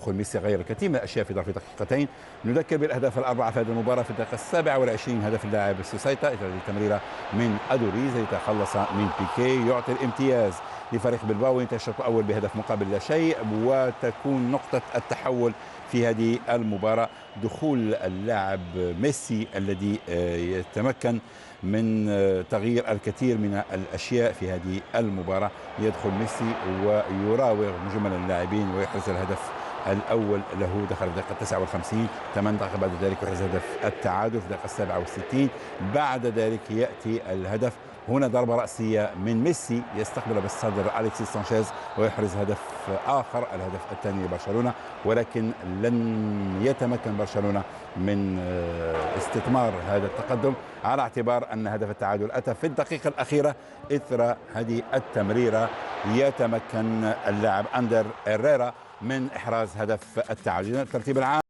يدخل ميسي غير الكثير من الاشياء في ظرف دقيقتين. نذكر بالاهداف الاربعه في هذه المباراه. في الدقيقه 27 هدف اللاعب سوسايتا، تمريره من ادوريز يتخلص من بيكي، يعطي الامتياز لفريق بلباو، ينتهي الشوط الاول بهدف مقابل لا شيء، وتكون نقطه التحول في هذه المباراه دخول اللاعب ميسي الذي يتمكن من تغيير الكثير من الاشياء في هذه المباراه. يدخل ميسي ويراوغ مجمل اللاعبين ويحرز الهدف الاول له، دخل في الدقيقه 59. 8 دقائق بعد ذلك يحرز هدف التعادل في الدقيقه 67. بعد ذلك ياتي الهدف، هنا ضربه راسيه من ميسي يستقبل بالصدر اليكسيس سانشيز ويحرز هدف اخر، الهدف الثاني لبرشلونه، ولكن لن يتمكن برشلونه من استثمار هذا التقدم، على اعتبار ان هدف التعادل اتى في الدقيقه الاخيره اثر هذه التمريره. يتمكن اللاعب اندر هيريرا من احراز هدف التعادل. الترتيب العام